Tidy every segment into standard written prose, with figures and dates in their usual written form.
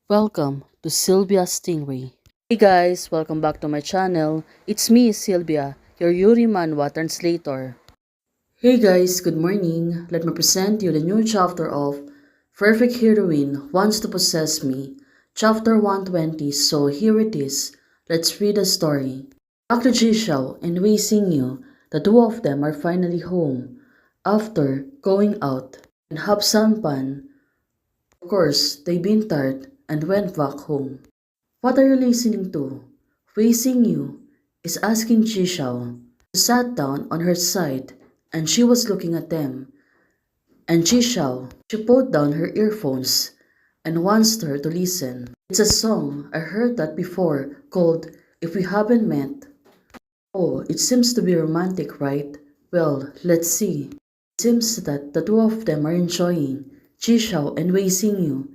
Welcome to Sylvia Stingray. Hey guys, welcome back to my channel. It's me, Sylvia, your Yuri Manhwa translator. Hey guys, good morning. Let me present you the new chapter of Perfect Heroine Wants to Possess Me, chapter 120. So here it is. Let's read the story. Dr. Jishao and Wei Xingyu, the two of them are finally home after going out, and Hab Sanpan. Of course, they've been tired and went back home. What are you listening to? Wei Xingyu is asking Jishao. She sat down on her side and she was looking at them. And Jishao, she put down her earphones and wants her to listen. It's a song, I heard that before, called If We Haven't Met. Oh, it seems to be romantic, right? Well, let's see. It seems that the two of them are enjoying, Jishao and Wei Xingyu.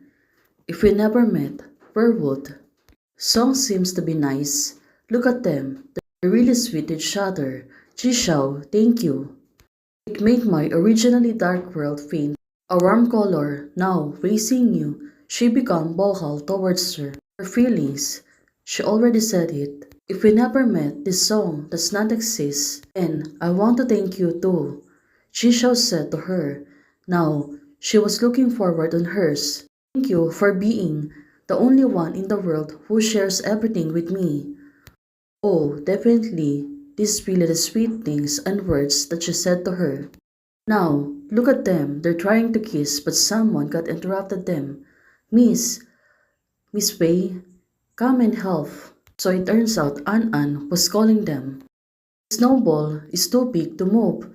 If we never met, where would? Song seems to be nice. Look at them. They're really sweet to each other. Jishao, thank you. It made my originally dark world faint a warm color. Now, facing you, she became vocal towards her feelings. She already said it. If we never met, this song does not exist. And I want to thank you too. Jishao said to her. Now, she was looking forward on hers. Thank you for being the only one in the world who shares everything with me. Oh, definitely. These really the sweet things and words that she said to her. Now, look at them. They're trying to kiss, but someone got interrupted them. Miss Wei, come and help. So it turns out An was calling them. Snowball is too big to move.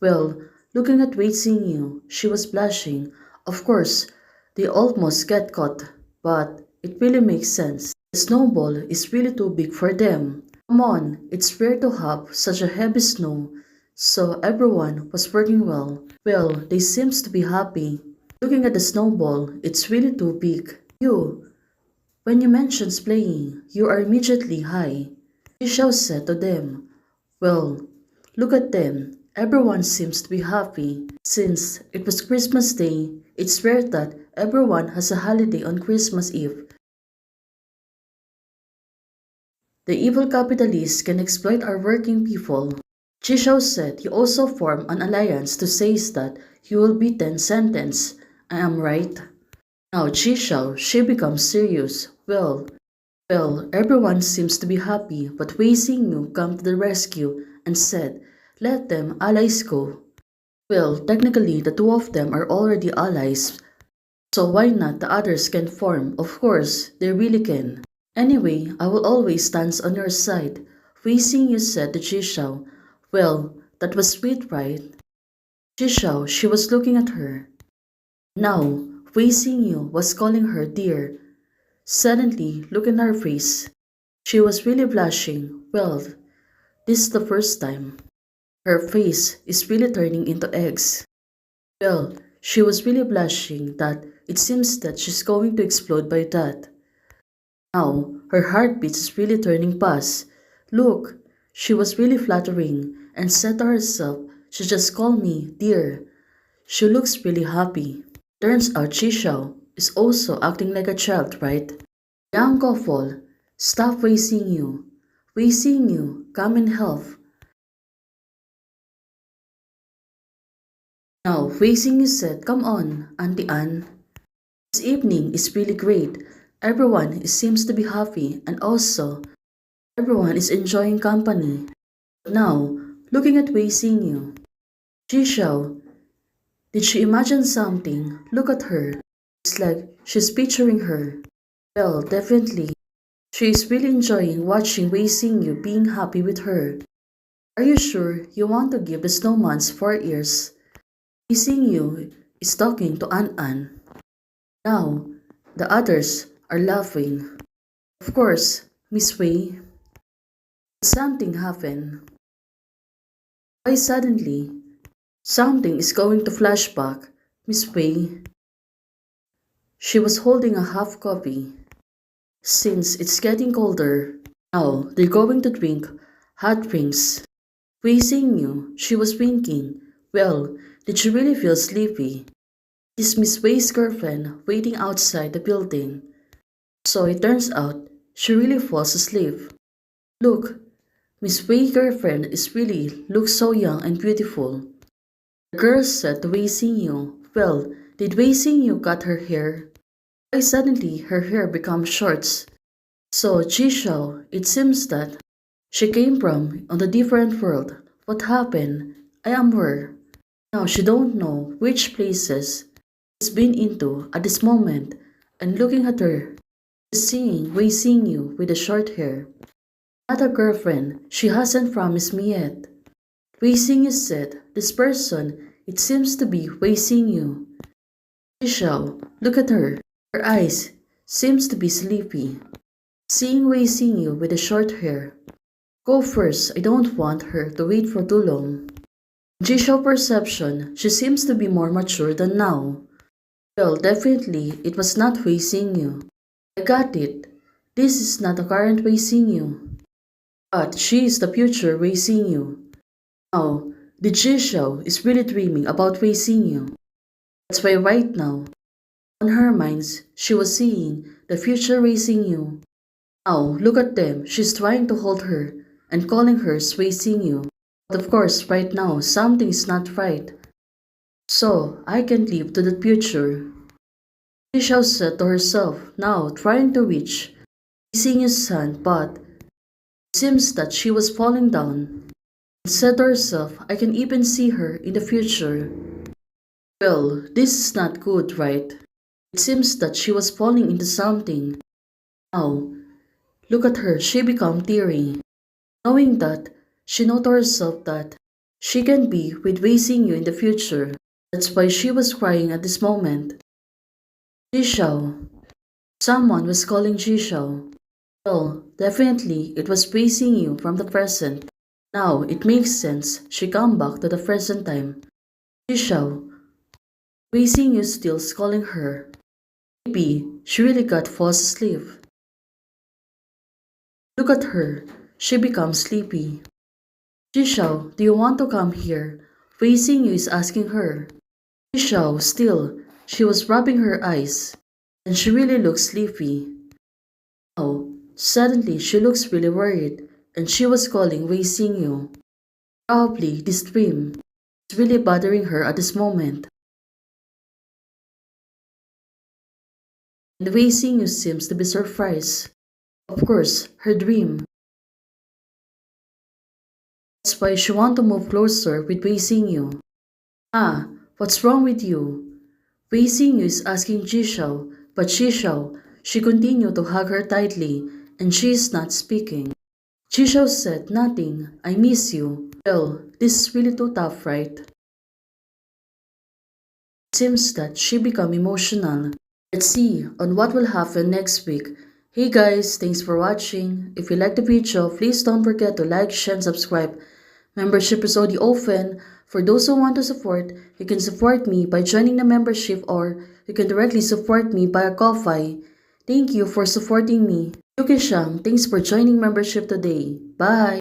Well, looking at Wei Xingyu, she was blushing. Of course, they almost get caught, but it really makes sense. The snowball is really too big for them. Come on, it's rare to have such a heavy snow. So everyone was working well. Well, they seems to be happy. Looking at the snowball, it's really too big. When you mentioned playing, you are immediately high. Michelle said to them. Well, look at them. Everyone seems to be happy. Since it was Christmas Day, it's rare that everyone has a holiday on Christmas Eve. The evil capitalists can exploit our working people. Jishao said he also formed an alliance to say that he will be 10 sentenced. I am right. Now Jishao, she becomes serious. Well, everyone seems to be happy, but Wei Xingyu came to the rescue and said, let them allies go. Well, technically the two of them are already allies, so why not the others can form? Of course, they really can. Anyway, I will always stand on your side. Wei Xingyu said to Jishao. Well, that was sweet, right? Jishao, she was looking at her. Now, Wei Xingyu was calling her dear. Suddenly, look in her face. She was really blushing. Well, this is the first time. Her face is really turning into eggs. Well, she was really blushing that it seems that she's going to explode by that. Now, her heartbeat is really turning fast. Look, she was really flattering and said to herself, she just called me dear. She looks really happy. Turns out Chishao is also acting like a child, right? Young couple, stop wasting you. Wasting you, come and help. Now, facing you said, come on, Auntie Anne. This evening is really great. Everyone seems to be happy and also everyone is enjoying company. Now, looking at Wei Xingyu. Jishao, did she imagine something? Look at her. It's like she's picturing her. Well, definitely. She is really enjoying watching Wei Xingyu being happy with her. Are you sure you want to give the snowmans 4 ears? Wei Xingyu is talking to An. Now, the others are laughing. Of course, Miss Wei. Something happened. Why suddenly? Something is going to flashback. Miss Wei. She was holding a half copy. Since it's getting colder, now they're going to drink hot drinks. Wei Xingyu, she was winking. Well, did she really feel sleepy? Is Miss Wei's girlfriend waiting outside the building? So it turns out she really falls asleep. Look, Miss Wei girlfriend is really looks so young and beautiful. The girl said to Wei Xingyu, well, did Wei Xingyu cut her hair? Why suddenly her hair becomes shorts? So Jishao, it seems that she came from on a different world. What happened? I am where? Now she don't know which places she's been into at this moment, and looking at her, she's seeing Wei Xingyu with the short hair. Not a girlfriend, she hasn't promised me yet. Wei Xingyu said, this person, it seems to be Wei Xingyu. Jishao, look at her. Her eyes seems to be sleepy. Seeing Wei Xingyu with the short hair. Go first, I don't want her to wait for too long. Jishao perception, she seems to be more mature than now. Well, definitely, it was not Wei Xingyu. I got it. This is not the current Wei Xingyu. But she is the future Wei Xingyu. Now, the Jishao is really dreaming about Wei Xingyu. That's why right now, on her minds, she was seeing the future Wei Xingyu. Now, look at them, she's trying to hold her and calling her Wei Xingyu. But of course, right now, something is not right. So, I can't live to the future. Jishao said to herself, now trying to reach Xingyu's hand, but it seems that she was falling down. And said to herself, I can even see her in the future. Well, this is not good, right? It seems that she was falling into something. Now, look at her, she became teary. Knowing that, she know to herself that she can be with Wei Xingyu in the future. That's why she was crying at this moment. Jishao. Someone was calling Jishao. Well, definitely it was Wei Xingyu from the present. Now it makes sense she come back to the present time. Jishao. Wei Xingyu still calling her. Maybe she really got false asleep. Look at her. She becomes sleepy. Jishao, do you want to come here? Wei Xingyu is asking her. Jishao, still, she was rubbing her eyes, and she really looks sleepy. Now, suddenly she looks really worried, and she was calling Wei Xingyu. Probably this dream is really bothering her at this moment. And Wei Xingyu seems to be surprised. Of course, her dream. That's why she want to move closer with Wei Xingyu. Ah, what's wrong with you? Wei Xingyu is asking Jishao, but Jishao, she continued to hug her tightly, and she is not speaking. Jishao said, nothing, I miss you. Well, this is really too tough, right? It seems that she become emotional. Let's see on what will happen next week. Hey guys, thanks for watching. If you like the video, please don't forget to like, share, and subscribe. Membership is already open. For those who want to support, you can support me by joining the membership, or you can directly support me via Ko-Fi. Thank you for supporting me. Yuki Shang, thanks for joining membership today. Bye!